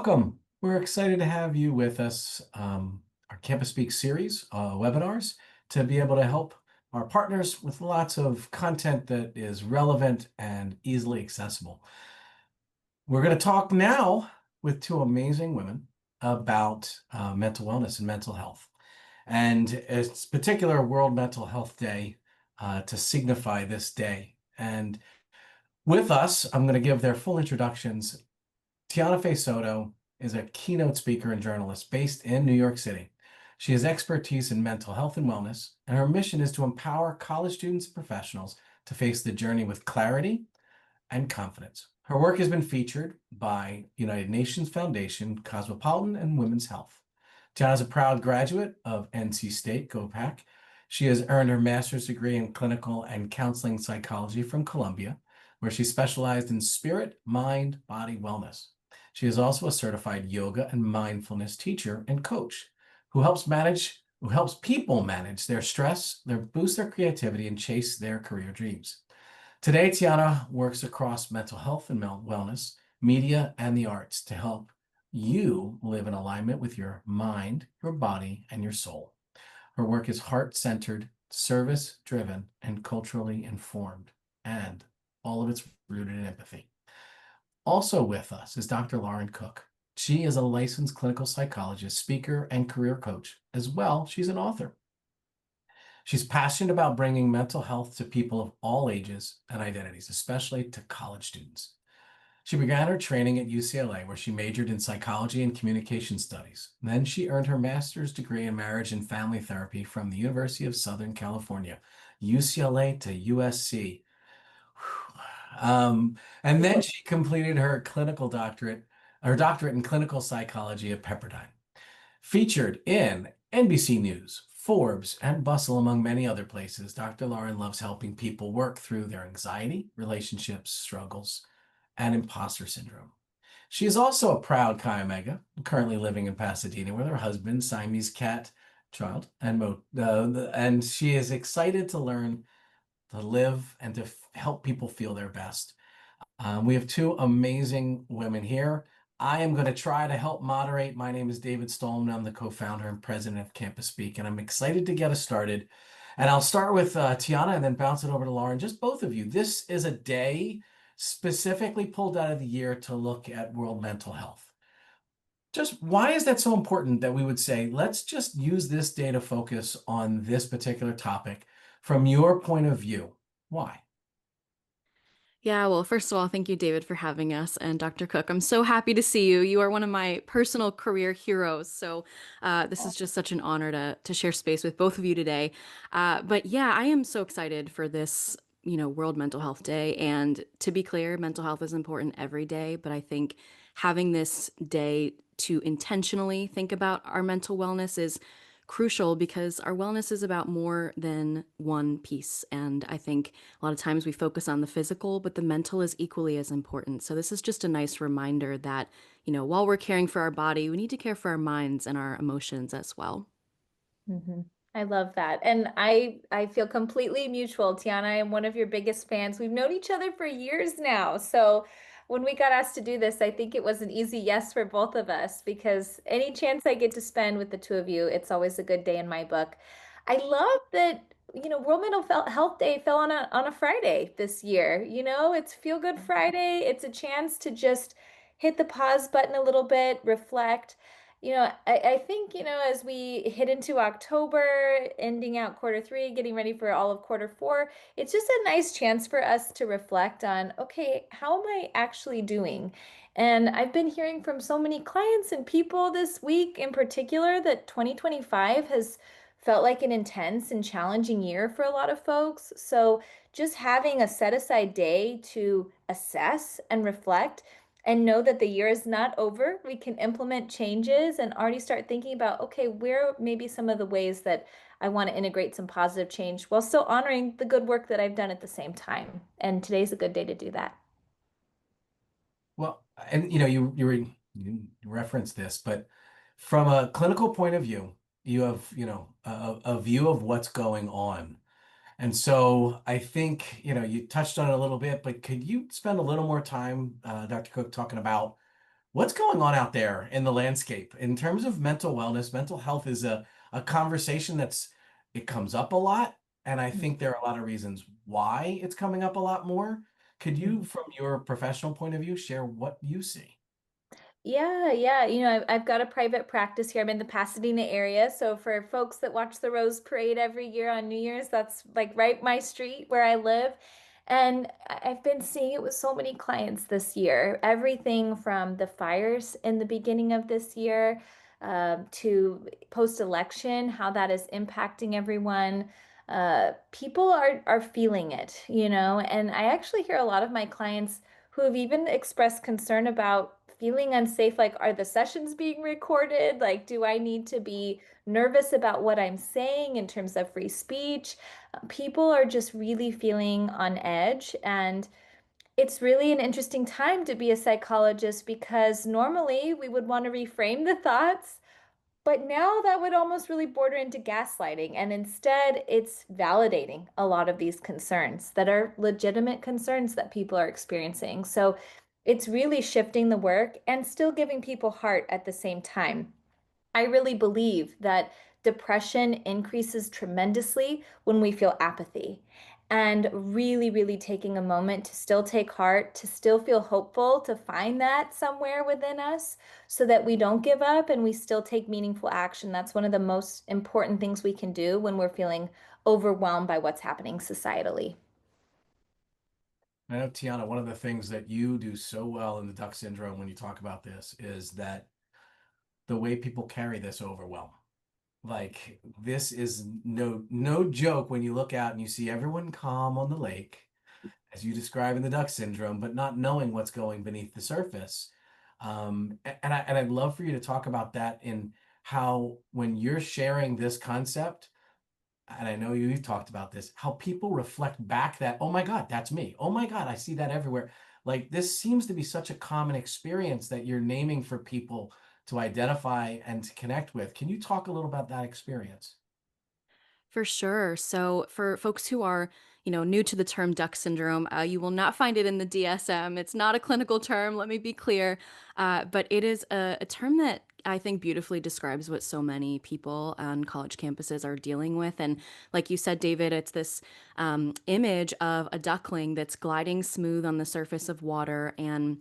Welcome. We're excited to have you with us, our Campus Speak series, webinars, to be able to help our partners with lots of content that is relevant and easily accessible. We're going to talk now with two amazing women about mental wellness and mental health. And it's particular World Mental Health Day to signify this day. And with us, I'm going to give their full introductions. Tianna Faye Soto is a keynote speaker and journalist based in New York City. She has expertise in mental health and wellness, and her mission is to empower college students and professionals to face the journey with clarity and confidence. Her work has been featured by United Nations Foundation, Cosmopolitan, and Women's Health. Tianna is a proud graduate of NC State, Go Pack. She has earned her master's degree in clinical and counseling psychology from Columbia, where she specialized in spirit, mind, body wellness. She is also a certified yoga and mindfulness teacher and coach who helps people manage their stress, boost their creativity, and chase their career dreams. Today, Tianna works across mental health and wellness, media, and the arts to help you live in alignment with your mind, your body, and your soul. Her work is heart-centered, service-driven, and culturally informed, and all of it's rooted in empathy. Also with us is Dr. Lauren Cook. She is a licensed clinical psychologist, speaker, and career coach. As well, she's an author. She's passionate about bringing mental health to people of all ages and identities, especially to college students. She began her training at UCLA, where she majored in psychology and communication studies. Then she earned her master's degree in marriage and family therapy from the University of Southern California, UCLA to USC. And then she completed her doctorate in clinical psychology at Pepperdine. Featured in NBC News, Forbes, and Bustle, among many other places, Dr. Lauren loves helping people work through their anxiety, relationships, struggles, and imposter syndrome. She is also a proud Chi Omega, currently living in Pasadena with her husband, Siamese cat child, and she is excited to learn to live and to help people feel their best. We have two amazing women here. I am going to try to help moderate. My name is David Stolman. I'm the co-founder and president of Campus Speak, and I'm excited to get us started. And I'll start with Tianna and then bounce it over to Lauren. Just both of you. This is a day specifically pulled out of the year to look at World Mental Health. Just why is that so important that we would say, let's just use this day to focus on this particular topic from your point of view? Why? Yeah, well, first of all, thank you, David, for having us. And Dr. Cook, I'm so happy to see you. You are one of my personal career heroes. So this is just such an honor to share space with both of you today. But yeah, I am so excited for this, World Mental Health Day. And to be clear, mental health is important every day. But I think having this day to intentionally think about our mental wellness is crucial because our wellness is about more than one piece. And I think a lot of times we focus on the physical, but the mental is equally as important. So this is just a nice reminder that, while we're caring for our body, we need to care for our minds and our emotions as well. I love that. And I feel completely mutual. Tianna, I am one of your biggest fans. We've known each other for years now. So when we got asked to do this, I think it was an easy yes for both of us because any chance I get to spend with the two of you, it's always a good day in my book. I love that, World Mental Health Day fell on a Friday this year. It's Feel Good Friday. It's a chance to just hit the pause button a little bit, reflect. I think, as we hit into October, ending out quarter 3, getting ready for all of quarter 4, it's just a nice chance for us to reflect on, okay, how am I actually doing? And I've been hearing from so many clients and people this week in particular that 2025 has felt like an intense and challenging year for a lot of folks. So just having a set aside day to assess and reflect and know that the year is not over. We can implement changes and already start thinking about, okay, where may be some of the ways that I want to integrate some positive change while still honoring the good work that I've done at the same time. And today's a good day to do that. Well, and you referenced this, but from a clinical point of view, you have, a view of what's going on. And so I think, you touched on it a little bit, but could you spend a little more time, Dr. Cook, talking about What's going on out there in the landscape in terms of mental wellness? Mental health is a conversation it comes up a lot. And I think there are a lot of reasons why it's coming up a lot more. Could you, Mhm. from your professional point of view, share what you see? Yeah, yeah. I've got a private practice here. I'm in the Pasadena area. So for folks that watch the Rose Parade every year on New Year's, that's like right my street where I live. And I've been seeing it with so many clients this year. Everything from the fires in the beginning of this year to post-election, how that is impacting everyone. People are feeling it, and I actually hear a lot of my clients who have even expressed concern about feeling unsafe. Like, are the sessions being recorded? Like, do I need to be nervous about what I'm saying in terms of free speech? People are just really feeling on edge. And it's really an interesting time to be a psychologist because normally we would want to reframe the thoughts. But now that would almost really border into gaslighting. And instead, it's validating a lot of these concerns that are legitimate concerns that people are experiencing. So it's really shifting the work and still giving people heart at the same time. I really believe that depression increases tremendously when we feel apathy. And really, really taking a moment to still take heart, to still feel hopeful, to find that somewhere within us so that we don't give up and we still take meaningful action. That's one of the most important things we can do when we're feeling overwhelmed by what's happening societally. I know, Tiana, one of the things that you do so well in the duck syndrome when you talk about this is that the way people carry this overwhelm. Like this is no joke when you look out and you see everyone calm on the lake, as you describe in the duck syndrome, but not knowing what's going beneath the surface. And I'd love for you to talk about that in how when you're sharing this concept, and I know you've talked about this, how people reflect back that, oh my God, that's me. Oh my God, I see that everywhere. Like this seems to be such a common experience that you're naming for people to identify and to connect with. Can you talk a little about that experience? For sure. So, for folks who are, new to the term duck syndrome, you will not find it in the DSM. It's not a clinical term. Let me be clear, but it is a term that I think beautifully describes what so many people on college campuses are dealing with. And like you said, David, it's this image of a duckling that's gliding smooth on the surface of water, and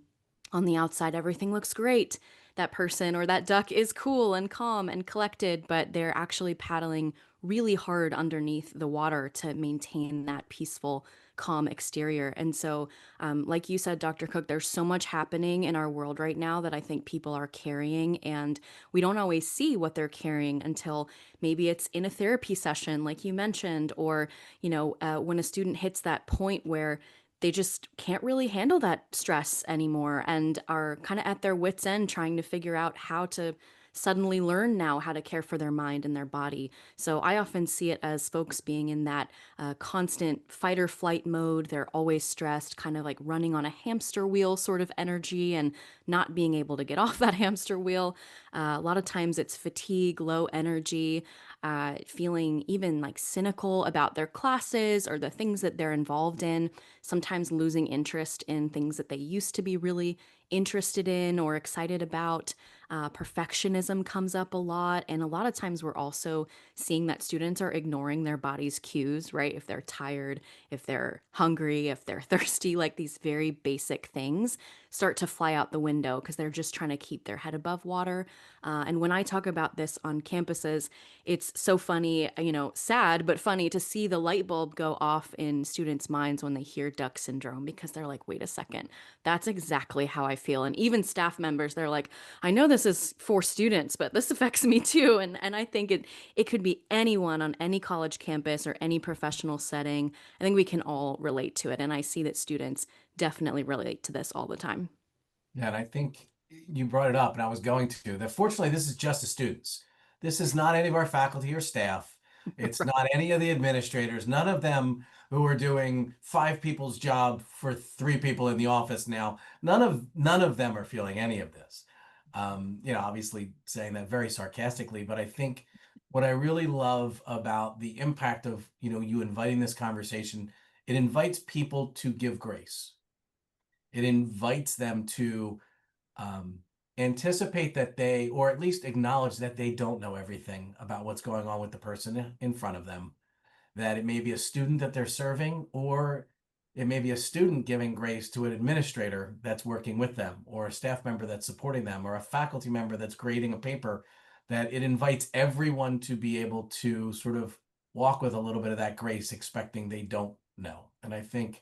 on the outside, everything looks great. That person or that duck is cool and calm and collected, but they're actually paddling really hard underneath the water to maintain that peaceful, calm exterior. And so, like you said, Dr. Cook, there's so much happening in our world right now that I think people are carrying, and we don't always see what they're carrying until maybe it's in a therapy session, like you mentioned, or, when a student hits that point where they just can't really handle that stress anymore and are kind of at their wits' end trying to figure out how to suddenly learn now how to care for their mind and their body. So I often see it as folks being in that constant fight or flight mode. They're always stressed, kind of like running on a hamster wheel sort of energy and not being able to get off that hamster wheel. A lot of times it's fatigue, low energy, feeling even like cynical about their classes or the things that they're involved in, sometimes losing interest in things that they used to be really interested in or excited about. Perfectionism comes up a lot. And a lot of times we're also seeing that students are ignoring their body's cues, right? If they're tired, if they're hungry, if they're thirsty, like these very basic things start to fly out the window because they're just trying to keep their head above water. And when I talk about this on campuses, it's so funny, sad, but funny to see the light bulb go off in students' minds when they hear duck syndrome because they're like, wait a second, that's exactly how I feel. And even staff members, they're like, I know this is for students, but this affects me too. And I think it could be anyone on any college campus or any professional setting. I think we can all relate to it. And I see that students definitely relate to this all the time. Yeah, and I think you brought it up, and I was going to that. Fortunately, this is just the students. This is not any of our faculty or staff. It's not any of the administrators. None of them who are doing five people's job for three people in the office now. None of them are feeling any of this. Obviously saying that very sarcastically, but I think what I really love about the impact of you inviting this conversation, it invites people to give grace. It invites them to um, anticipate that they, or at least acknowledge that they don't know everything about what's going on with the person in front of them, that it may be a student that they're serving, or it may be a student giving grace to an administrator that's working with them, or a staff member that's supporting them, or a faculty member that's grading a paper, that it invites everyone to be able to sort of walk with a little bit of that grace, expecting they don't know. And I think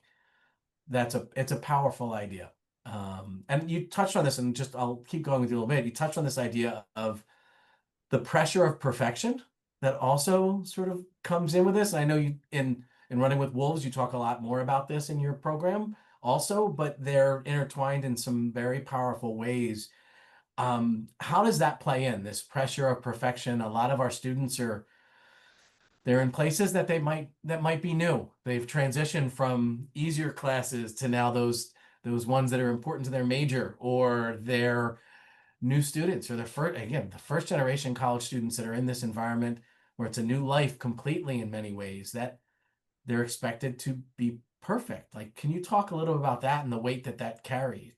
it's a powerful idea. And you touched on this, and just I'll keep going with you a little bit. You touched on this idea of the pressure of perfection that also sort of comes in with this. And I know you in Running with Wolves, you talk a lot more about this in your program also, but they're intertwined in some very powerful ways. How does that play in, this pressure of perfection? A lot of our students they're in places that might be new. They've transitioned from easier classes to now those ones that are important to their major, or they're new students, or the first generation college students that are in this environment where it's a new life completely in many ways, that they're expected to be perfect. Like, can you talk a little about that and the weight that carries?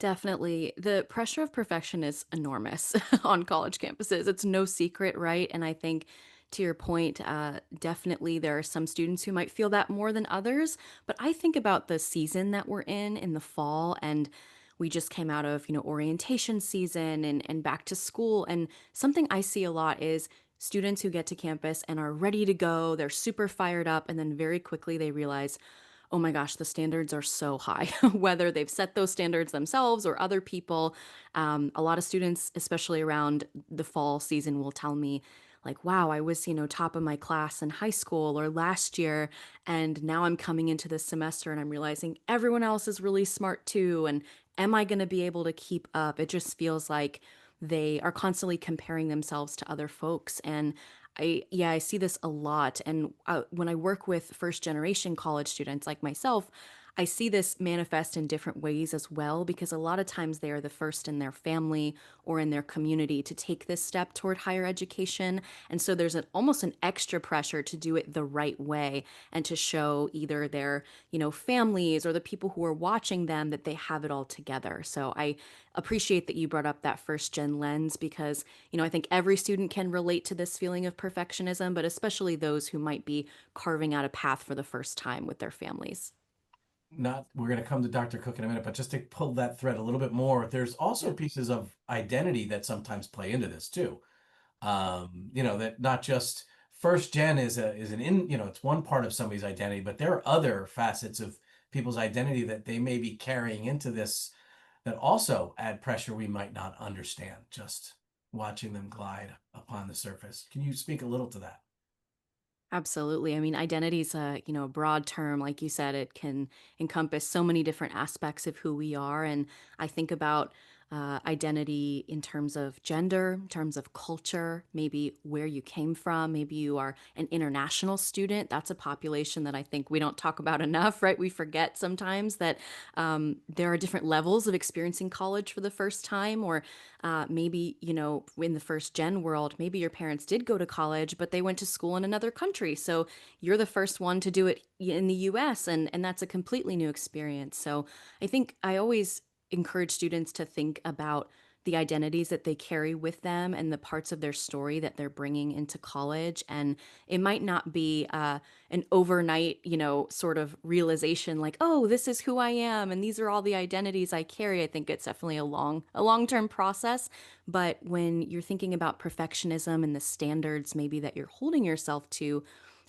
Definitely. The pressure of perfection is enormous on college campuses. It's no secret, right? And I think to your point, definitely there are some students who might feel that more than others. But I think about the season that we're in the fall, and we just came out of, orientation season and back to school. And something I see a lot is students who get to campus and are ready to go, they're super fired up, and then very quickly they realize, oh my gosh, the standards are so high, whether they've set those standards themselves or other people. A lot of students, especially around the fall season, will tell me, like, wow, I was, top of my class in high school or last year. And now I'm coming into this semester and I'm realizing everyone else is really smart too. And am I going to be able to keep up? It just feels like they are constantly comparing themselves to other folks. And I see this a lot. And when I work with first generation college students like myself, I see this manifest in different ways as well, because a lot of times they are the first in their family or in their community to take this step toward higher education. And so there's almost an extra pressure to do it the right way and to show either their, families or the people who are watching them that they have it all together. So I appreciate that you brought up that first gen lens, because, I think every student can relate to this feeling of perfectionism, but especially those who might be carving out a path for the first time with their families. Not We're going to come to Dr. Cook in a minute, but just to pull that thread a little bit more, there's also Yeah. pieces of identity that sometimes play into this too. That not just first gen is an in, it's one part of somebody's identity, but there are other facets of people's identity that they may be carrying into this that also add pressure we might not understand just watching them glide upon the surface. Can you speak a little to that? Absolutely. I mean, identity is a broad term. Like you said, it can encompass so many different aspects of who we are. And I think about identity in terms of gender, in terms of culture, maybe where you came from. Maybe you are an international student. That's a population that I think we don't talk about enough, right? We forget sometimes that there are different levels of experiencing college for the first time, or maybe, in the first gen world, maybe your parents did go to college, but they went to school in another country. So you're the first one to do it in the US, and that's a completely new experience. So I think I always encourage students to think about the identities that they carry with them and the parts of their story that they're bringing into college. And it might not be an overnight, sort of realization like, oh, this is who I am and these are all the identities I carry. I think it's definitely a long-term process. But when you're thinking about perfectionism and the standards maybe that you're holding yourself to,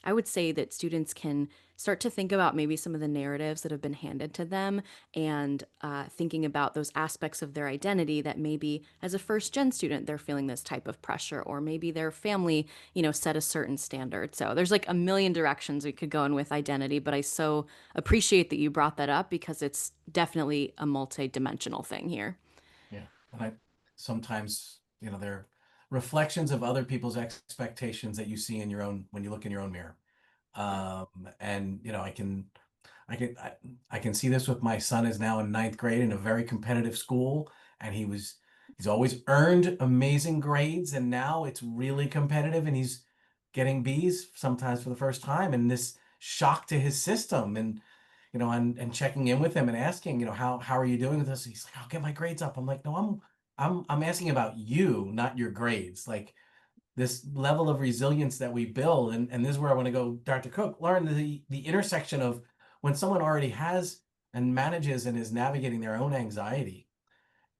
I would say that students can start to think about maybe some of the narratives that have been handed to them, and thinking about those aspects of their identity that maybe as a first gen student, they're feeling this type of pressure, or maybe their family, set a certain standard. So there's like a million directions we could go in with identity, but I so appreciate that you brought that up, because it's definitely a multi-dimensional thing here. Yeah. And I sometimes, they're reflections of other people's expectations that you see in your own when you look in your own mirror. And I, I can see this with my son, is now in ninth grade in a very competitive school, and he's always earned amazing grades, and now it's really competitive, and he's getting B's sometimes for the first time, and this shock to his system. And and checking in with him and asking, how are you doing with this? He's like, I'll get my grades up. I'm like, no, I'm asking about you, not your grades. Like this level of resilience that we build. And this is where I want to go, Dr. Cook, learn the intersection of when someone already has and manages and is navigating their own anxiety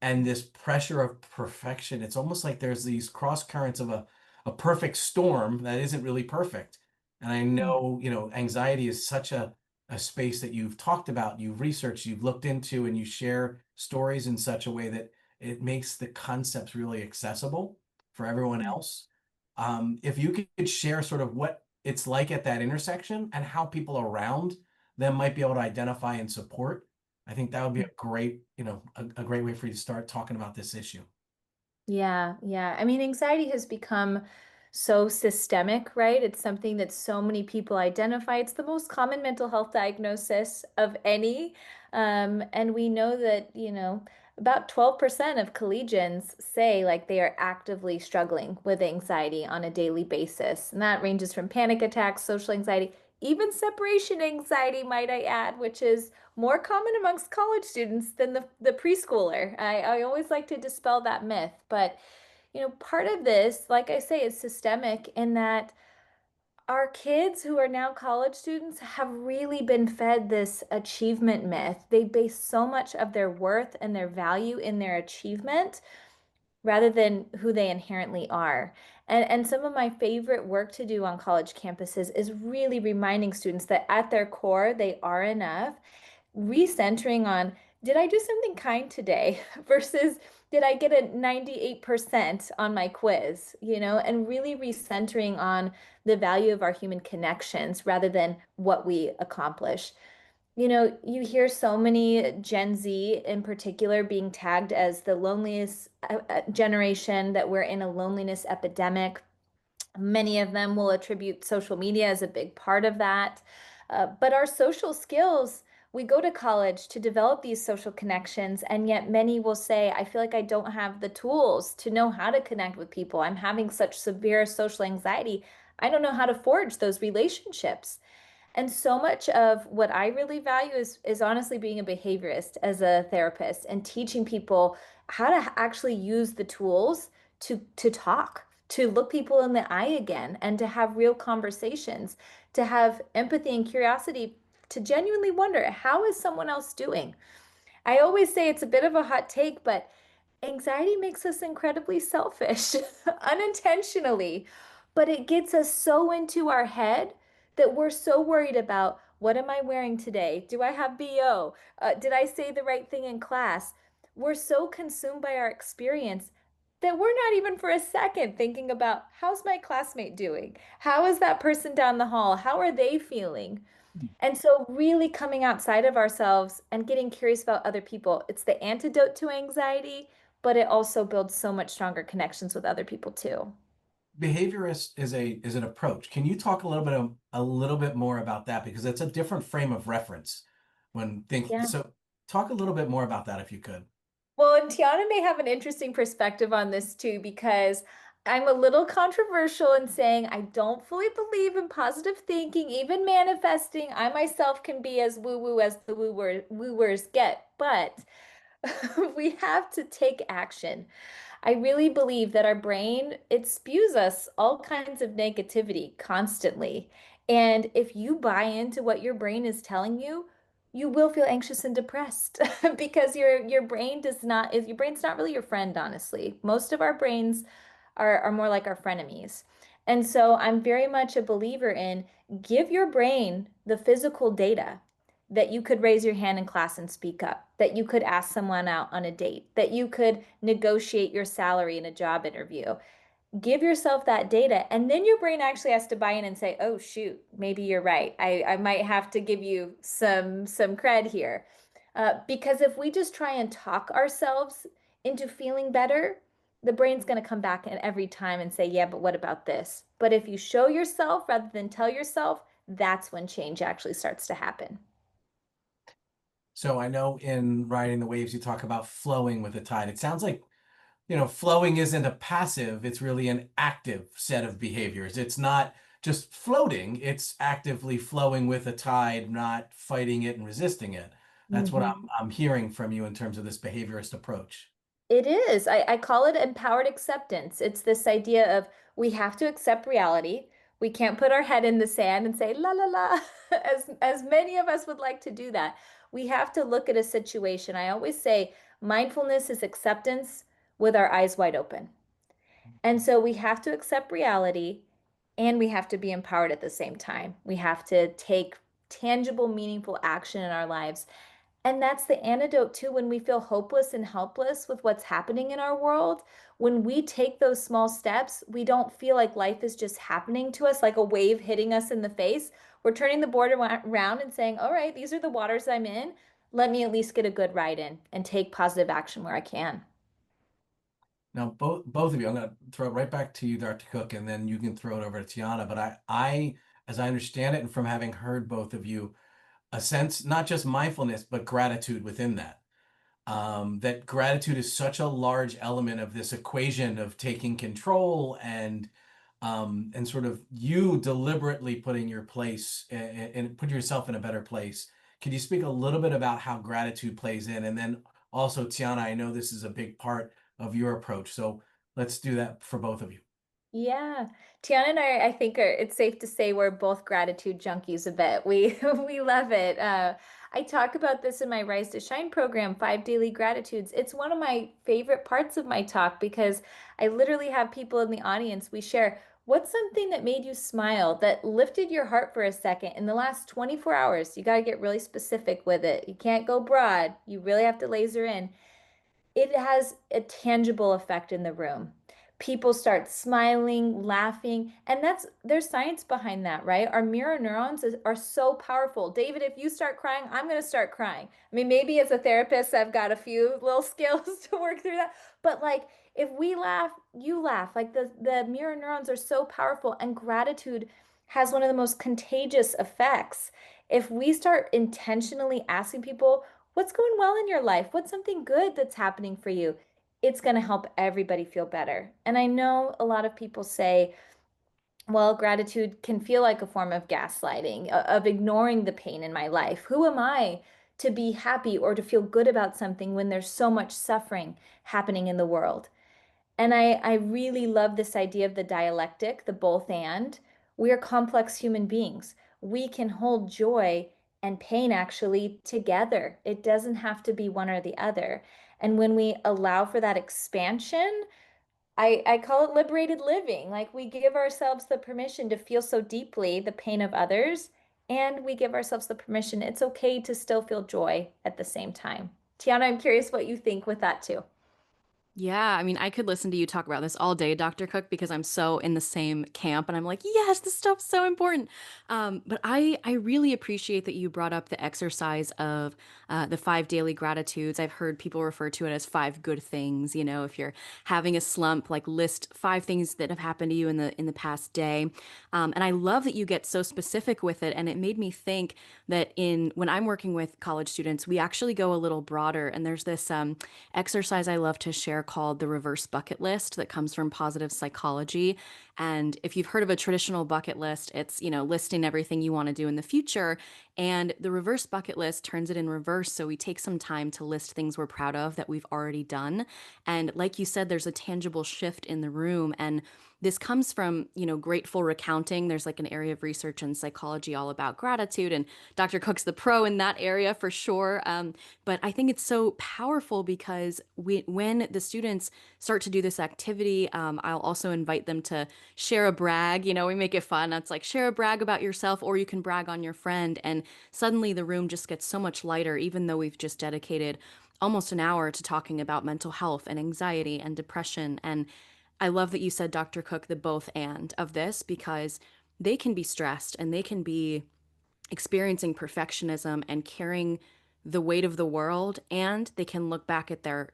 and this pressure of perfection. It's almost like there's these cross currents of a perfect storm that isn't really perfect. And I know, anxiety is such a space that you've talked about, you've researched, you've looked into, and you share stories in such a way that it makes the concepts really accessible for everyone else. If you could share sort of what it's like at that intersection and how people around them might be able to identify and support, I think that would be a great, a great way for you to start talking about this issue. Yeah, yeah. I mean, anxiety has become so systemic, right? It's something that so many people identify. It's the most common mental health diagnosis of any. And we know that, about 12% of collegians say like they are actively struggling with anxiety on a daily basis. And that ranges from panic attacks, social anxiety, even separation anxiety, might I add, which is more common amongst college students than the preschooler. I always like to dispel that myth. But, part of this, like I say, is systemic in that our kids who are now college students have really been fed this achievement myth. They base so much of their worth and their value in their achievement rather than who they inherently are. And some of my favorite work to do on college campuses is really reminding students that at their core, they are enough, recentering on, did I do something kind today versus did I get a 98% on my quiz, and really recentering on the value of our human connections rather than what we accomplish. You hear so many Gen Z in particular being tagged as the loneliest generation, that we're in a loneliness epidemic. Many of them will attribute social media as a big part of that. But our social skills, we go to college to develop these social connections, and yet many will say, I feel like I don't have the tools to know how to connect with people. I'm having such severe social anxiety. I don't know how to forge those relationships. And so much of what I really value is honestly being a behaviorist as a therapist and teaching people how to actually use the tools to talk, to look people in the eye again, and to have real conversations, to have empathy and curiosity, to genuinely wonder, how is someone else doing? I always say it's a bit of a hot take, but anxiety makes us incredibly selfish, unintentionally, but it gets us so into our head that we're so worried about, what am I wearing today? Do I have BO? Did I say the right thing in class? We're so consumed by our experience that we're not even for a second thinking about, how's my classmate doing? How is that person down the hall? How are they feeling? And so, really coming outside of ourselves and getting curious about other people, it's the antidote to anxiety, but it also builds so much stronger connections with other people too. Behaviorist is an approach. Can you talk a little bit more about that, because it's a different frame of reference when thinking. Yeah. So talk a little bit more about that if you could. Well, and Tiana may have an interesting perspective on this too, because I'm a little controversial in saying I don't fully believe in positive thinking, even manifesting. I myself can be as woo-woo as the wooers get, but we have to take action. I really believe that our brain, it spews us all kinds of negativity constantly. And if you buy into what your brain is telling you, you will feel anxious and depressed because your brain does not is your brain's not really your friend, honestly. Most of our brains are more like our frenemies. And so I'm very much a believer in, give your brain the physical data that you could raise your hand in class and speak up, that you could ask someone out on a date, that you could negotiate your salary in a job interview. Give yourself that data, and then your brain actually has to buy in and say, oh shoot, maybe you're right. I might have to give you some cred here. Because if we just try and talk ourselves into feeling better, the brain's going to come back and every time and say, yeah, but what about this? But if you show yourself rather than tell yourself, that's when change actually starts to happen. So I know in riding the waves, you talk about flowing with the tide. It sounds like, flowing isn't a passive, it's really an active set of behaviors. It's not just floating. It's actively flowing with the tide, not fighting it and resisting it. That's what Mhm. I'm hearing from you in terms of this behaviorist approach. It is. I call it empowered acceptance. It's this idea of we have to accept reality. We can't put our head in the sand and say la la la, as many of us would like to do that. We have to look at a situation. I always say mindfulness is acceptance with our eyes wide open. And so we have to accept reality and we have to be empowered at the same time. We have to take tangible, meaningful action in our lives. And that's the antidote too when we feel hopeless and helpless with what's happening in our world. When we take those small steps, we don't feel like life is just happening to us like a wave hitting us in the face. We're turning the board around and saying, all right, these are the waters I'm in. Let me at least get a good ride in and take positive action where I can. Now, both of you, I'm going to throw it right back to you, Dr. Cook, and then you can throw it over to Tiana. But as I understand it, and from having heard both of you, a sense, not just mindfulness, but gratitude within that. That gratitude is such a large element of this equation of taking control and sort of you deliberately putting your place and put yourself in a better place. Could you speak a little bit about how gratitude plays in? And then also, Tiana, I know this is a big part of your approach. So let's do that for both of you. Yeah. Tiana and I think it's safe to say we're both gratitude junkies a bit. We we love it. I talk about this in my Rise to Shine program, 5 daily gratitudes. It's one of my favorite parts of my talk because I literally have people in the audience. We share what's something that made you smile, that lifted your heart for a second in the last 24 hours. You got to get really specific with it. You can't go broad. You really have to laser in. It has a tangible effect in the room. People start smiling, laughing, and there's science behind that, right? Our mirror neurons are so powerful. David, if you start crying, I'm going to start crying. I mean, maybe as a therapist, I've got a few little skills to work through that, but like if we laugh, you laugh. Like the mirror neurons are so powerful, and gratitude has one of the most contagious effects. If we start intentionally asking people, what's going well in your life? What's something good that's happening for you? It's going to help everybody feel better. And I know a lot of people say, well, gratitude can feel like a form of gaslighting, of ignoring the pain in my life. Who am I to be happy or to feel good about something when there's so much suffering happening in the world? And I really love this idea of the dialectic, the both and. We are complex human beings. We can hold joy and pain actually together. It doesn't have to be one or the other. And when we allow for that expansion, I call it liberated living. Like we give ourselves the permission to feel so deeply the pain of others, and we give ourselves the permission it's okay to still feel joy at the same time. Tiana, I'm curious what you think with that too. Yeah, I mean, I could listen to you talk about this all day, Dr. Cook, because I'm so in the same camp and I'm like, yes, this stuff's so important. But I really appreciate that you brought up the exercise of the 5 daily gratitudes. I've heard people refer to it as 5 good things. You know, if you're having a slump, like list 5 things that have happened to you in the past day. And I love that you get so specific with it. And it made me think that in when I'm working with college students, we actually go a little broader. And there's this exercise I love to share called the reverse bucket list that comes from positive psychology. And if you've heard of a traditional bucket list, it's, you know, listing everything you want to do in the future. And the reverse bucket list turns it in reverse. So we take some time to list things we're proud of that we've already done. And like you said, there's a tangible shift in the room. And this comes from, you know, grateful recounting. There's like an area of research in psychology all about gratitude, and Dr. Cook's the pro in that area for sure. But I think it's so powerful because when the students start to do this activity, I'll also invite them to share a brag. You know, we make it fun. It's like share a brag about yourself, or you can brag on your friend. And suddenly the room just gets so much lighter, even though we've just dedicated almost an hour to talking about mental health and anxiety and depression. And I love that you said, Dr. Cook, the both and of this, because they can be stressed and they can be experiencing perfectionism and carrying the weight of the world, and they can look back at their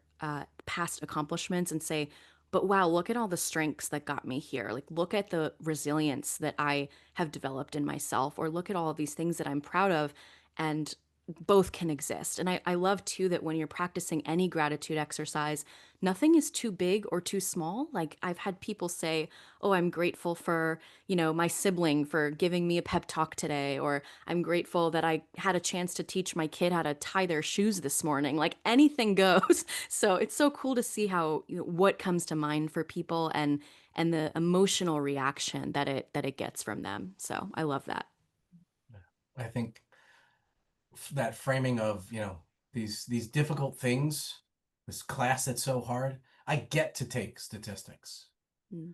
past accomplishments and say, but wow, look at all the strengths that got me here. Like, look at the resilience that I have developed in myself, or look at all of these things that I'm proud of. And both can exist. And I love too that when you're practicing any gratitude exercise, nothing is too big or too small. Like I've had people say, "Oh, I'm grateful for, my sibling for giving me a pep talk today," or "I'm grateful that I had a chance to teach my kid how to tie their shoes this morning." Like anything goes. So it's so cool to see how, what comes to mind for people and the emotional reaction that it gets from them. So I love that. I think that framing of, these difficult things, this class that's so hard, I get to take statistics. Mm.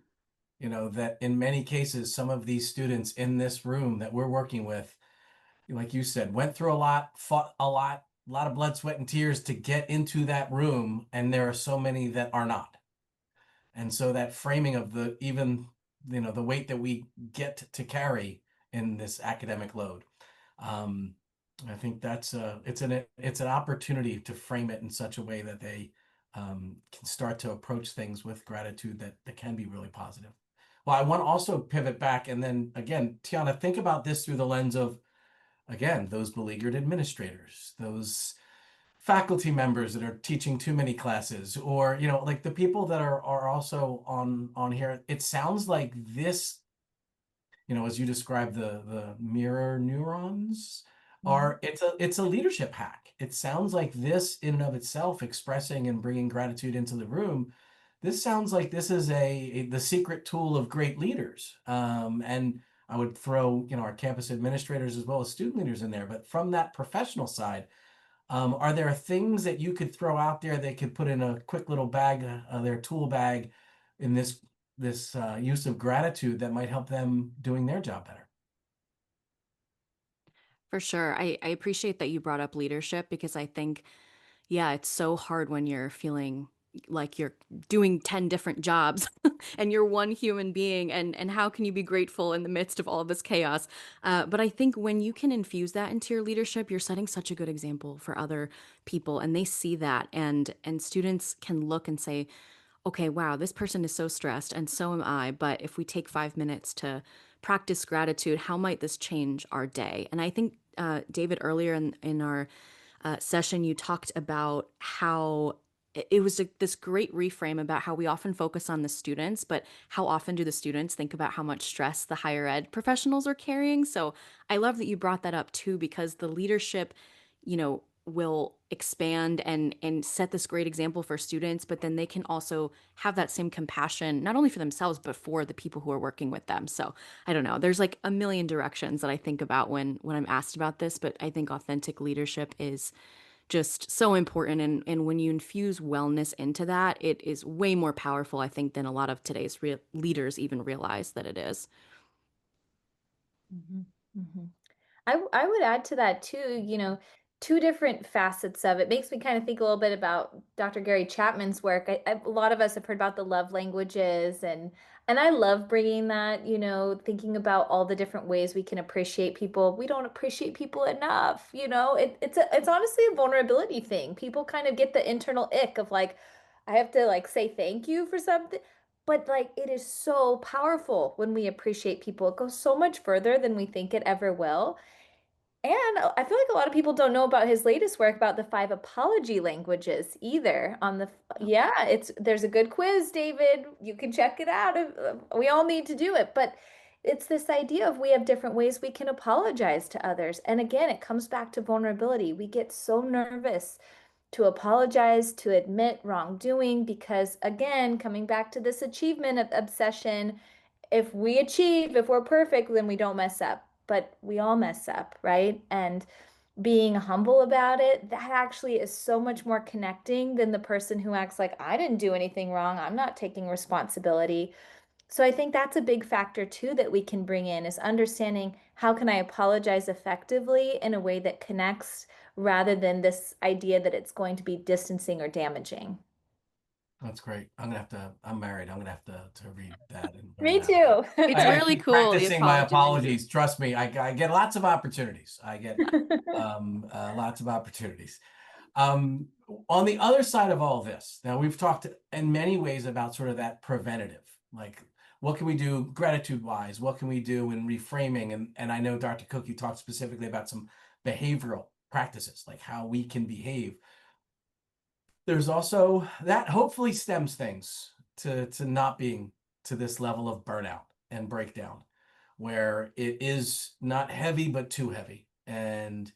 That in many cases, some of these students in this room that we're working with, like you said, went through a lot, fought a lot of blood, sweat, and tears to get into that room, and there are so many that are not. And so that framing of the even, the weight that we get to carry in this academic load. Um, I think that's it's an opportunity to frame it in such a way that they can start to approach things with gratitude that can be really positive. Well, I want to also pivot back and then again, Tianna, think about this through the lens of, again, those beleaguered administrators, those faculty members that are teaching too many classes, or like the people that are also on here. It sounds like this, as you describe the mirror neurons, Mhm. it's a leadership hack. It sounds like this in and of itself, expressing and bringing gratitude into the room. This sounds like this is the secret tool of great leaders. And I would throw, our campus administrators as well as student leaders in there. But from that professional side, are there things that you could throw out there that could put in a quick little bag, their tool bag, in this use of gratitude that might help them doing their job better? For sure. I appreciate that you brought up leadership because I think, yeah, it's so hard when you're feeling like you're doing 10 different jobs and you're one human being, and how can you be grateful in the midst of all of this chaos? But I think when you can infuse that into your leadership, you're setting such a good example for other people, and they see that, and students can look and say, okay, wow, this person is so stressed and so am I. But if we take 5 minutes to practice gratitude, how might this change our day? And I think, David, earlier in our session, you talked about how it was this great reframe about how we often focus on the students, but how often do the students think about how much stress the higher ed professionals are carrying? So I love that you brought that up too, because the leadership, will expand and set this great example for students, but then they can also have that same compassion, not only for themselves, but for the people who are working with them. So I don't know, there's like a million directions that I think about when I'm asked about this, but I think authentic leadership is just so important. And when you infuse wellness into that, it is way more powerful, I think, than a lot of today's leaders even realize that it is. Mhm. Mhm. I would add to that too, two different facets of it. Makes me kind of think a little bit about Dr. Gary Chapman's work. A lot of us have heard about the love languages, and I love bringing that, thinking about all the different ways we can appreciate people. We don't appreciate people enough, it's honestly a vulnerability thing. People kind of get the internal ick of like, I have to like say thank you for something. But like it is so powerful when we appreciate people. It goes so much further than we think it ever will. And I feel like a lot of people don't know about his latest work about the five apology languages either. Yeah, there's a good quiz, David. You can check it out. We all need to do it, but it's this idea of we have different ways we can apologize to others. And again, it comes back to vulnerability. We get so nervous to apologize, to admit wrongdoing, because again, coming back to this achievement of obsession, if we achieve, if we're perfect, then we don't mess up. But we all mess up, right? And being humble about it, that actually is so much more connecting than the person who acts like, I didn't do anything wrong. I'm not taking responsibility. So I think that's a big factor too that we can bring in is understanding how can I apologize effectively in a way that connects rather than this idea that it's going to be distancing or damaging. That's great. I'm married. I'm gonna have to read that and learn Me that. too. It's I gotta really keep cool, the practicing my apology language. apologies. Trust me, I get lots of opportunities. I get lots of opportunities. Um, on the other side of all this, now we've talked in many ways about sort of that preventative, like what can we do gratitude wise? What can we do in reframing? And I know Dr. Cook, you talked specifically about some behavioral practices, like how we can behave. There's also that hopefully stems things to not being to this level of burnout and breakdown, where it is not heavy but too heavy. And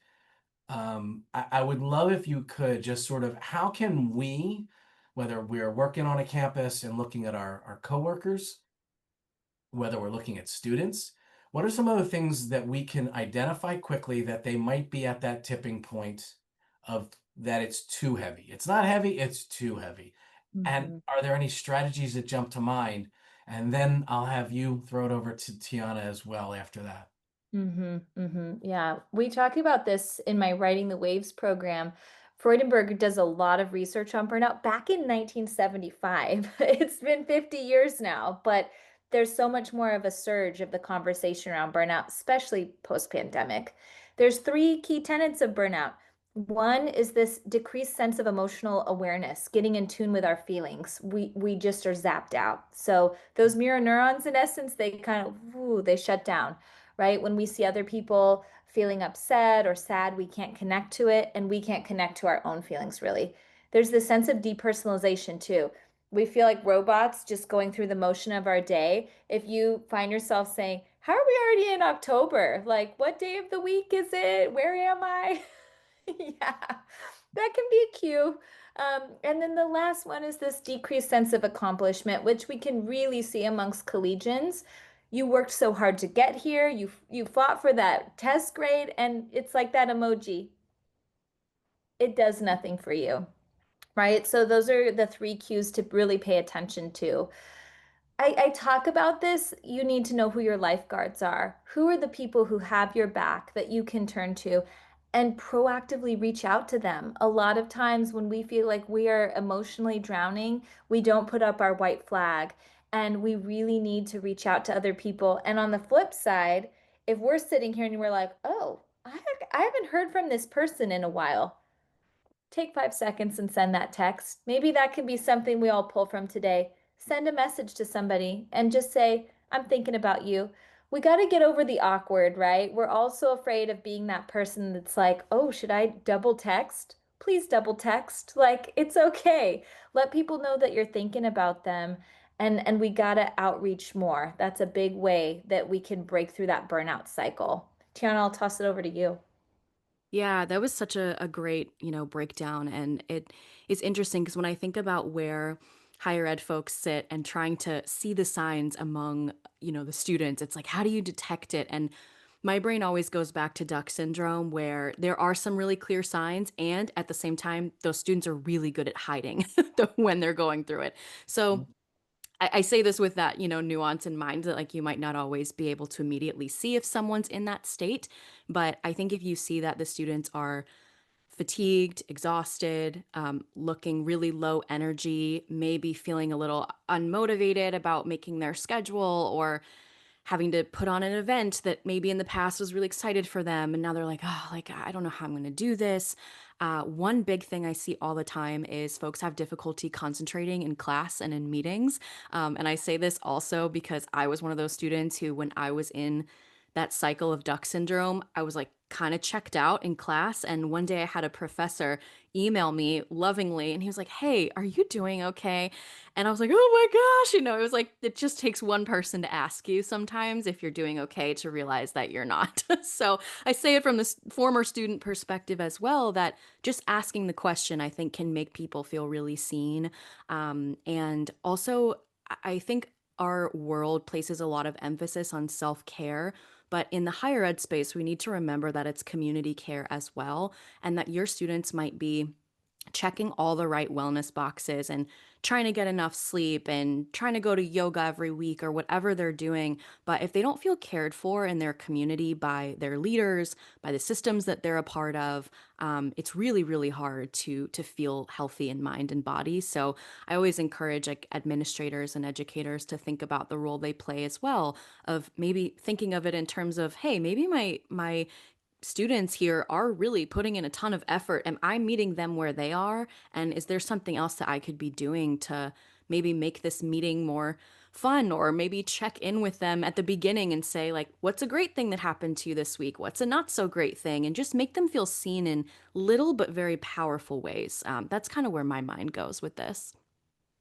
I would love if you could just sort of, how can we, whether we're working on a campus and looking at our coworkers, whether we're looking at students, what are some of the things that we can identify quickly that they might be at that tipping point of that it's too heavy? It's not heavy, it's too heavy. And Mhm. are there any strategies that jump to mind? And then I'll have you throw it over to Tianna as well after that. Yeah, we talk about this in my Writing the Waves program. Freudenberg does a lot of research on burnout back in 1975. It's been 50 years now, but there's so much more of a surge of the conversation around burnout, especially post-pandemic. There's three key tenets of burnout. One is this decreased sense of emotional awareness, getting in tune with our feelings. We just are zapped out. So those mirror neurons, in essence, they kind of, they shut down, right? When we see other people feeling upset or sad, we can't connect to it, and we can't connect to our own feelings, really. There's this sense of depersonalization too. We feel like robots just going through the motion of our day. If you find yourself saying, how are we already in October? Like, what day of the week is it? Where am I? Yeah, that can be a cue. And then the last one is this decreased sense of accomplishment, which we can really see amongst collegians. You worked so hard to get here. You fought for that test grade, and it's like that emoji. It does nothing for you, right? So those are the three cues to really pay attention to. I talk about this. You need to know who your lifeguards are. Who are the people who have your back that you can turn to and proactively reach out to them? A lot of times when we feel like we are emotionally drowning, we don't put up our white flag, and we really need to reach out to other people. And on the flip side, if we're sitting here and we're like, oh, I haven't heard from this person in a while, take 5 seconds and send that text. Maybe that can be something we all pull from today. Send a message to somebody and just say, I'm thinking about you. We got to get over the awkward, right? We're also afraid of being that person that's like, oh, should I double text? Please double text. Like, it's okay. Let people know that you're thinking about them. And we got to outreach more. That's a big way that we can break through that burnout cycle. Tiana, I'll toss it over to you. Yeah, that was such a great, breakdown. And it is interesting because when I think about where higher ed folks sit and trying to see the signs among, the students, it's like, how do you detect it? And my brain always goes back to duck syndrome, where there are some really clear signs, and at the same time, those students are really good at hiding when they're going through it. So I say this with that, nuance in mind, that like you might not always be able to immediately see if someone's in that state. But I think if you see that the students are fatigued, exhausted, looking really low energy, maybe feeling a little unmotivated about making their schedule, or having to put on an event that maybe in the past was really excited for them, and now they're like, oh, like I don't know how I'm going to do this. One big thing I see all the time is folks have difficulty concentrating in class and in meetings. And I say this also because I was one of those students who, when I was in that cycle of duck syndrome, I was like kind of checked out in class. And one day I had a professor email me lovingly, and he was like, hey, are you doing okay? And I was like, oh my gosh, it was like, it just takes one person to ask you sometimes if you're doing okay to realize that you're not. So I say it from this former student perspective as well, that just asking the question, I think, can make people feel really seen. And also, I think our world places a lot of emphasis on self-care, but in the higher ed space, we need to remember that it's community care as well, and that your students might be checking all the right wellness boxes and trying to get enough sleep and trying to go to yoga every week or whatever they're doing. But if they don't feel cared for in their community by their leaders, by the systems that they're a part of, it's really, really hard to feel healthy in mind and body. So I always encourage like administrators and educators to think about the role they play as well, of maybe thinking of it in terms of, hey, maybe my students here are really putting in a ton of effort. Am I meeting them where they are? And is there something else that I could be doing to maybe make this meeting more fun, or maybe check in with them at the beginning and say, like, what's a great thing that happened to you this week? What's a not so great thing? And just make them feel seen in little but very powerful ways. That's kind of where my mind goes with this.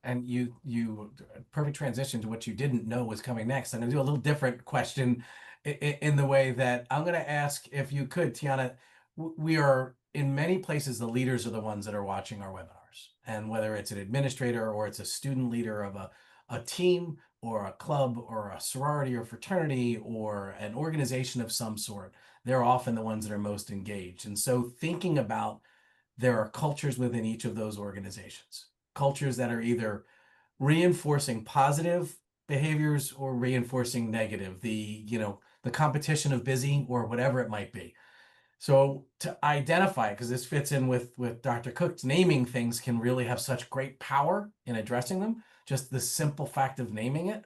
And you perfect transition to what you didn't know was coming next. I'm going to do a little different question in the way that I'm going to ask, if you could, Tianna. We are in many places, the leaders are the ones that are watching our webinars, and whether it's an administrator or it's a student leader of a team or a club or a sorority or fraternity or an organization of some sort, they're often the ones that are most engaged. And so thinking about, there are cultures within each of those organizations, cultures that are either reinforcing positive behaviors or reinforcing negative, the competition of busy or whatever it might be. So to identify, because this fits in with Dr. Cook's, naming things can really have such great power in addressing them. Just the simple fact of naming it.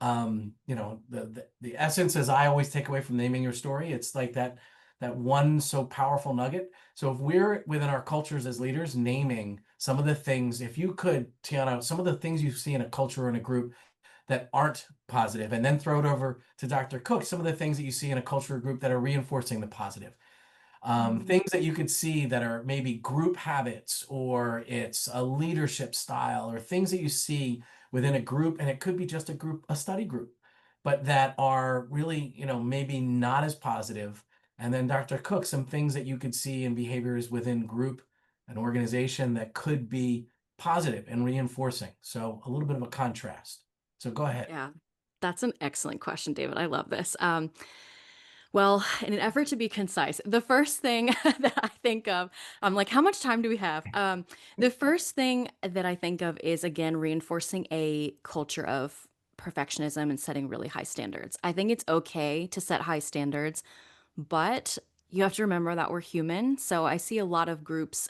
The essence, as I always take away from naming your story, it's like that one so powerful nugget. So if we're within our cultures as leaders, naming some of the things, if you could, Tianna, some of the things you see in a culture or in a group that aren't positive, and then throw it over to Dr. Cook, some of the things that you see in a culture or group that are reinforcing the positive. Things that you could see that are maybe group habits, or it's a leadership style, or things that you see within a group, and it could be just a study group, but that are really, maybe not as positive. And then Dr. Cook, some things that you could see in behaviors within group, an organization, that could be positive and reinforcing. So a little bit of a contrast. So go ahead. Yeah, that's an excellent question, David. I love this. Well, in an effort to be concise, the first thing that I think of, I'm like, how much time do we have? The first thing that I think of is, again, reinforcing a culture of perfectionism and setting really high standards. I think it's okay to set high standards, but you have to remember that we're human. So I see a lot of groups,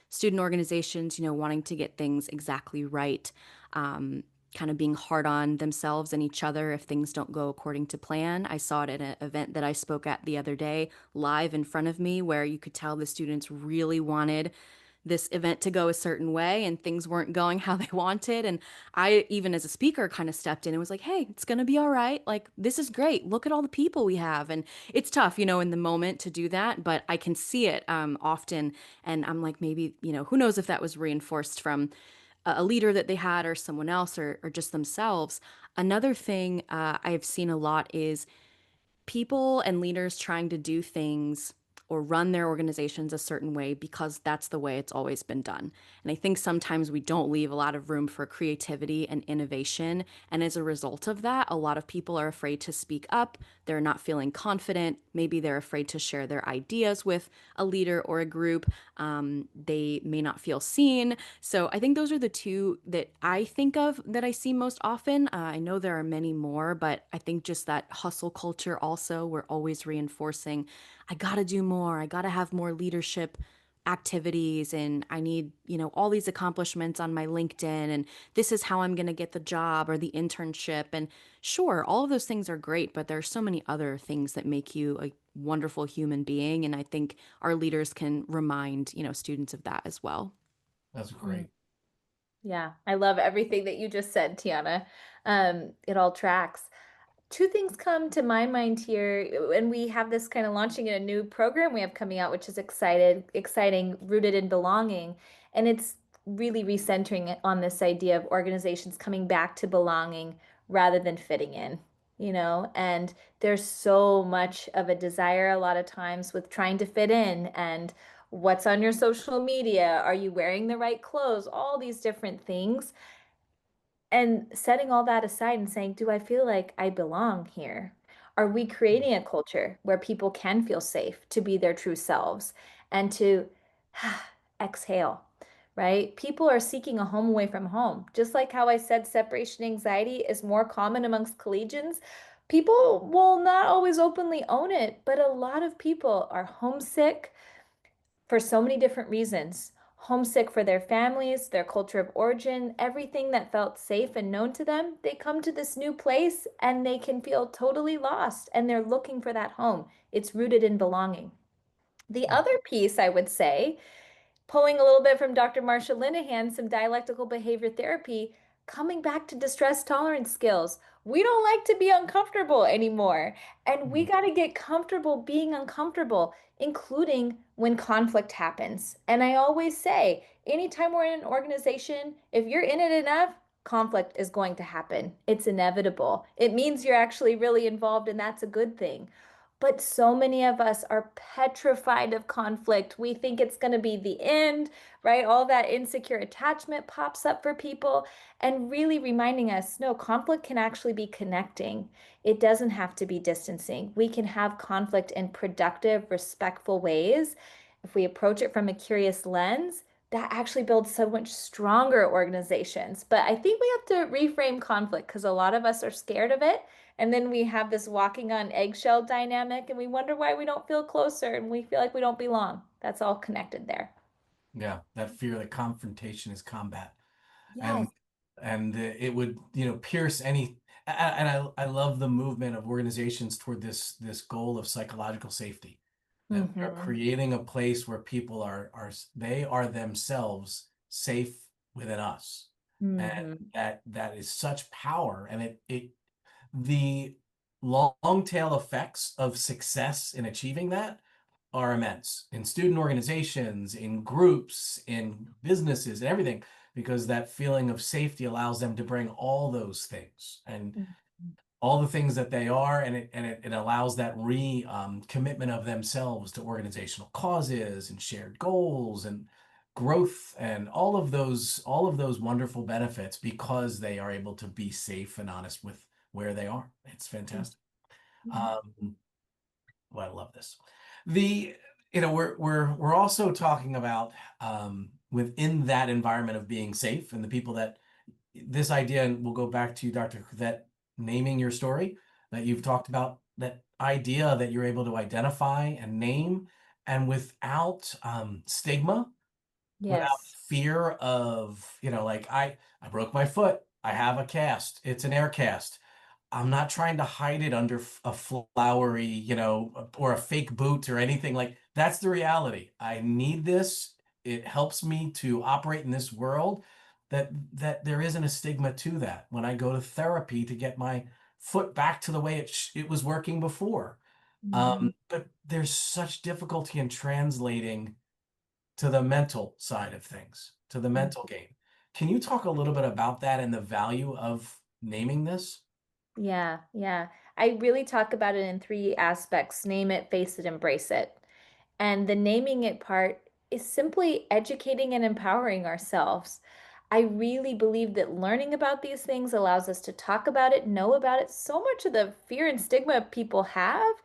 student organizations, wanting to get things exactly right, um, kind of being hard on themselves and each other if things don't go according to plan. I saw it at an event that I spoke at the other day, live in front of me, where you could tell the students really wanted this event to go a certain way and things weren't going how they wanted. And I, even as a speaker, kind of stepped in and was like, hey, it's going to be all right. Like, this is great. Look at all the people we have. And it's tough, in the moment to do that, but I can see it often. And I'm like, maybe, who knows if that was reinforced from a leader that they had, or someone else, or just themselves. Another thing I've seen a lot is people and leaders trying to do things or run their organizations a certain way because that's the way it's always been done. And I think sometimes we don't leave a lot of room for creativity and innovation. And as a result of that, a lot of people are afraid to speak up. They're not feeling confident. Maybe they're afraid to share their ideas with a leader or a group. They may not feel seen. So I think those are the two that I think of that I see most often. I know there are many more, but I think just that hustle culture also, we're always reinforcing, I got to do more. I got to have more leadership activities, and I need, all these accomplishments on my LinkedIn, and this is how I'm going to get the job or the internship. And sure, all of those things are great, but there are so many other things that make you a wonderful human being. And I think our leaders can remind, students of that as well. That's Mm. great. Yeah, I love everything that you just said, Tiana. It all tracks. Two things come to my mind here, and we have this kind of launching in a new program we have coming out, which is exciting, rooted in belonging. And it's really recentering it on this idea of organizations coming back to belonging rather than fitting in, and there's so much of a desire a lot of times with trying to fit in, and what's on your social media, are you wearing the right clothes, all these different things. And setting all that aside and saying, do I feel like I belong here? Are we creating a culture where people can feel safe to be their true selves and to exhale, right? People are seeking a home away from home. Just like how I said separation anxiety is more common amongst collegians, people will not always openly own it, but a lot of people are homesick for so many different reasons. Homesick for their families, their culture of origin, everything that felt safe and known to them. They come to this new place and they can feel totally lost, and they're looking for that home. It's rooted in belonging. The other piece, I would say, pulling a little bit from Dr. Marsha Linehan, some dialectical behavior therapy, coming back to distress tolerance skills. We don't like to be uncomfortable anymore. And we Mhm. got to get comfortable being uncomfortable, including when conflict happens. And I always say, anytime we're in an organization, if you're in it enough, conflict is going to happen. It's inevitable. It means you're actually really involved, and that's a good thing. But so many of us are petrified of conflict. We think it's going to be the end, right? All that insecure attachment pops up for people, and really reminding us no, conflict can actually be connecting. It doesn't have to be distancing. We can have conflict in productive, respectful ways. If we approach it from a curious lens, that actually builds so much stronger organizations. But I think we have to reframe conflict because a lot of us are scared of it. And then we have this walking on eggshell dynamic, and we wonder why we don't feel closer and we feel like we don't belong. That's all connected there. Yeah, that fear that confrontation is combat. Yes. and it would, pierce any. And I love the movement of organizations toward this goal of psychological safety, that we are Hmm. creating a place where people they are themselves safe within us, and Hmm. that is such power. And it the long tail effects of success in achieving that are immense in student organizations, in groups, in businesses, and everything, because that feeling of safety allows them to bring all those things and all the things that they are, and it allows that commitment of themselves to organizational causes and shared goals and growth and all of those wonderful benefits because they are able to be safe and honest with where they are. It's fantastic. Um, well, I love this. The we're also talking about within that environment of being safe and the people that this idea, and we'll go back to you, Dr. That naming your story that you've talked about, that idea that you're able to identify and name, and without stigma, without Yes. fear of, like I broke my foot, I have a cast, it's an air cast. I'm not trying to hide it under a flowery, or a fake boot or anything. Like that's the reality. I need this. It helps me to operate in this world. That there isn't a stigma to that. When I go to therapy to get my foot back to the way it was working before. Hmm. But there's such difficulty in translating to the mental side of things, to the mental game. Can you talk a little bit about that and the value of naming this? Yeah, yeah. I really talk about it in three aspects: name it, face it, embrace it. And the naming it part is simply educating and empowering ourselves. I really believe that learning about these things allows us to talk about it, know about it. So much of the fear and stigma people have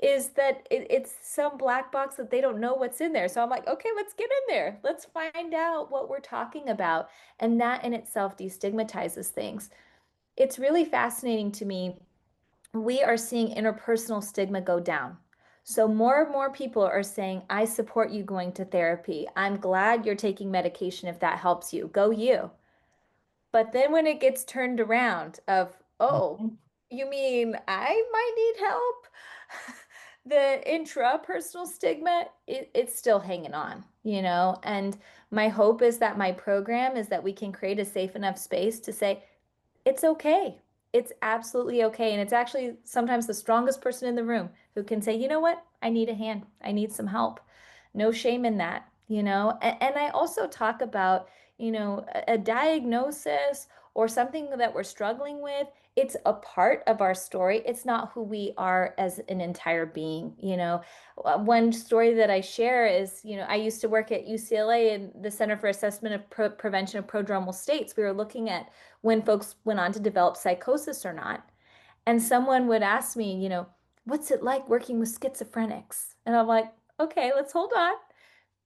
is that it's some black box that they don't know what's in there. So I'm like, okay, let's get in there. Let's find out what we're talking about. And that in itself destigmatizes things. It's really fascinating to me. We are seeing interpersonal stigma go down. So more and more people are saying, I support you going to therapy. I'm glad you're taking medication if that helps you. Go you. But then when it gets turned around of, oh, Mhm. you mean I might need help? The intrapersonal stigma, it's still hanging on, you know? And my hope is that my program is that we can create a safe enough space to say, it's okay. It's absolutely okay. And it's actually sometimes the strongest person in the room who can say, you know what? I need a hand. I need some help. No shame in that, you know? And I also talk about, a diagnosis or something that we're struggling with. It's a part of our story. It's not who we are as an entire being, you know? One story that I share is, I used to work at UCLA in the Center for Assessment of Prevention of Prodromal States. We were looking at when folks went on to develop psychosis or not. And someone would ask me, what's it like working with schizophrenics? And I'm like, okay, let's hold on.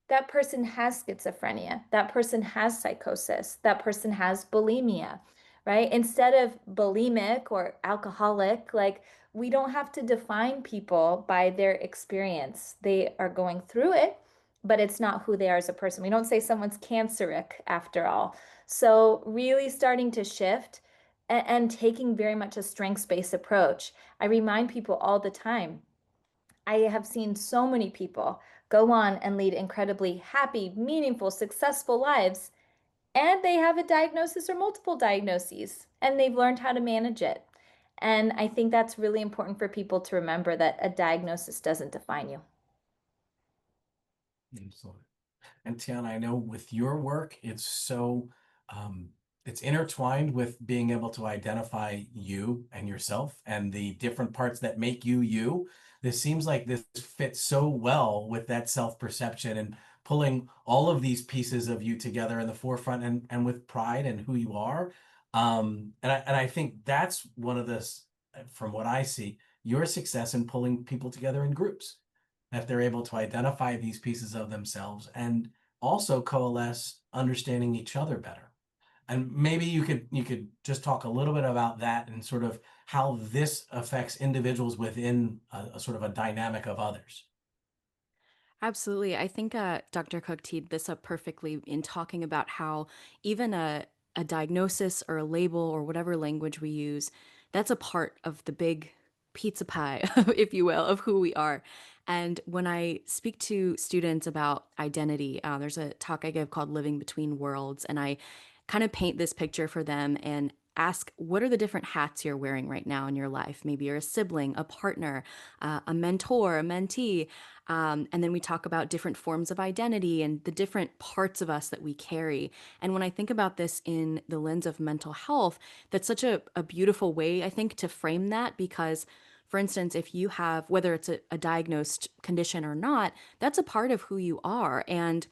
That person has schizophrenia. That person has psychosis. That person has bulimia, right? Instead of bulimic or alcoholic, like we don't have to define people by their experience. They are going through it, but it's not who they are as a person. We don't say someone's canceric after all. So, really starting to shift and taking very much a strengths-based approach. I remind people all the time I have seen so many people go on and lead incredibly happy, meaningful, successful lives, and they have a diagnosis or multiple diagnoses, and they've learned how to manage it. And I think that's really important for people to remember, that a diagnosis doesn't define you. Absolutely. And Tiana, I know with your work, um, it's intertwined with being able to identify you and yourself and the different parts that make you you. This seems like this fits so well with that self-perception and pulling all of these pieces of you together in the forefront and with pride and who you are. And I think that's one of from what I see, your success in pulling people together in groups, that they're able to identify these pieces of themselves and also coalesce understanding each other better. And maybe you could just talk a little bit about that and sort of how this affects individuals within a sort of a dynamic of others. Absolutely. I think Dr. Cook teed this up perfectly in talking about how even a diagnosis or a label or whatever language we use, that's a part of the big pizza pie, if you will, of who we are. And when I speak to students about identity, there's a talk I give called Living Between Worlds, and I kind of paint this picture for them and ask, what are the different hats you're wearing right now in your life? Maybe you're a sibling, a partner, a mentor, a mentee. And then we talk about different forms of identity and the different parts of us that we carry. And when I think about this in the lens of mental health, that's such a beautiful way, I think, to frame that because. For instance, if you have, whether it's a diagnosed condition or not, that's a part of who you are. And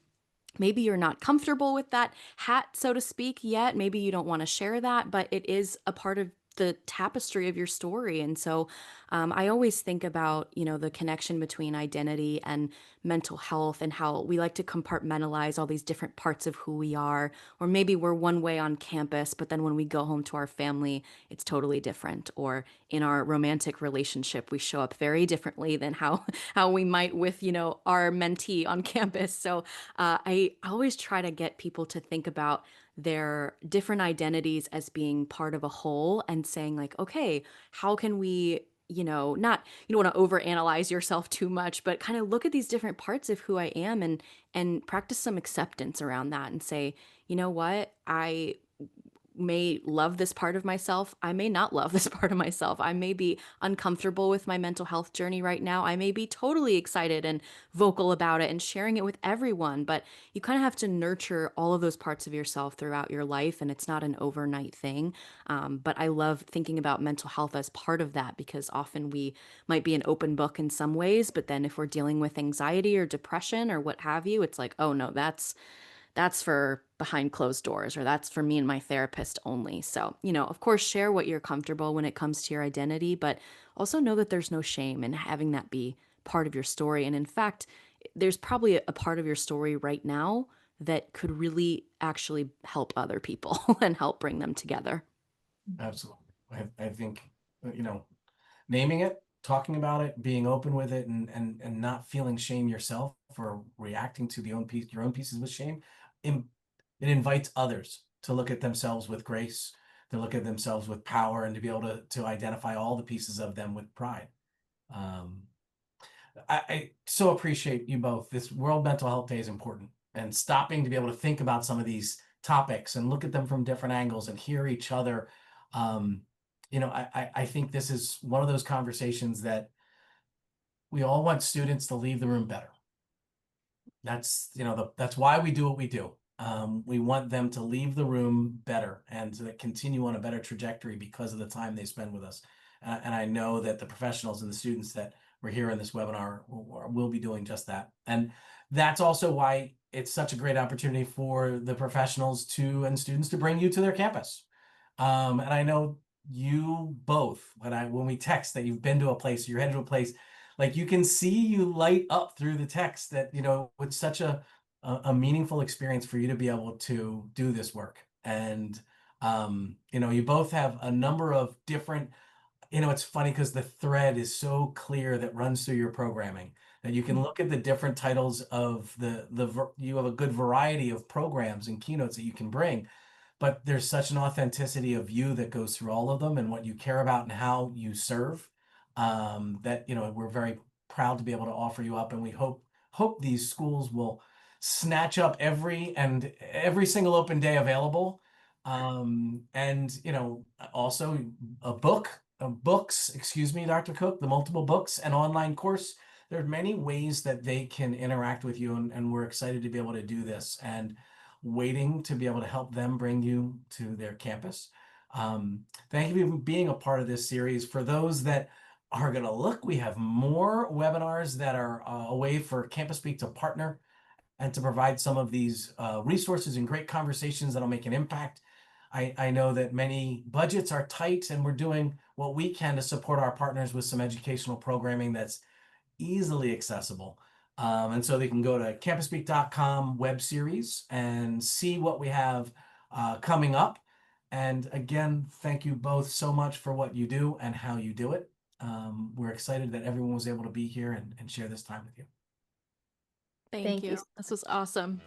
maybe you're not comfortable with that hat, so to speak, yet. Maybe you don't want to share that, but it is a part of the tapestry of your story. And so I always think about, the connection between identity and mental health and how we like to compartmentalize all these different parts of who we are. Or maybe we're one way on campus, but then when we go home to our family, it's totally different. Or in our romantic relationship, we show up very differently than how we might with, our mentee on campus. So I always try to get people to think about their different identities as being part of a whole and saying, like, okay, how can we, not, you don't want to overanalyze yourself too much, but kind of look at these different parts of who I am and practice some acceptance around that and say, you know what, I may love this part of myself. I may not love this part of myself. I may be uncomfortable with my mental health journey right now. I may be totally excited and vocal about it and sharing it with everyone. But you kind of have to nurture all of those parts of yourself throughout your life. And it's not an overnight thing. But I love thinking about mental health as part of that because often we might be an open book in some ways. But then if we're dealing with anxiety or depression or what have you, it's like, oh no, that's for behind closed doors or that's for me and my therapist only. So, of course, share what you're comfortable when it comes to your identity, but also know that there's no shame in having that be part of your story. And in fact, there's probably a part of your story right now that could really actually help other people and help bring them together. Absolutely. I think, you know, naming it, talking about it, being open with it, and not feeling shame yourself for reacting to your own pieces with shame. It invites others to look at themselves with grace, to look at themselves with power, and to be able to identify all the pieces of them with pride. Um, I so appreciate you both. This World Mental Health Day is important, and stopping to be able to think about some of these topics and look at them from different angles and hear each other. Um, I think this is one of those conversations that we all want students to leave the room better. That's why we do what we do. We want them to leave the room better and to continue on a better trajectory because of the time they spend with us. And I know that the professionals and the students that were here in this webinar will be doing just that. And that's also why it's such a great opportunity for the professionals and students to bring you to their campus. And I know you both, when we text that you've been to a place, you're headed to a place, like you can see you light up through the text that, it's such a meaningful experience for you to be able to do this work. And, you both have a number of different, it's funny because the thread is so clear that runs through your programming that you can look at the different titles of you have a good variety of programs and keynotes that you can bring, but there's such an authenticity of you that goes through all of them and what you care about and how you serve, that we're very proud to be able to offer you up, and we hope these schools will snatch up every single open day available. And also books, excuse me, Dr. Cook, the multiple books and online course. There are many ways that they can interact with you, and we're excited to be able to do this and waiting to be able to help them bring you to their campus. Thank you for being a part of this series. For those that are going to look, we have more webinars that are a way for CampusSpeak to partner and to provide some of these resources and great conversations that'll make an impact. I know that many budgets are tight, and we're doing what we can to support our partners with some educational programming that's easily accessible. And so they can go to campusspeak.com web series and see what we have coming up. And again, thank you both so much for what you do and how you do it. We're excited that everyone was able to be here and share this time with you. Thank Thank you. you. This was awesome.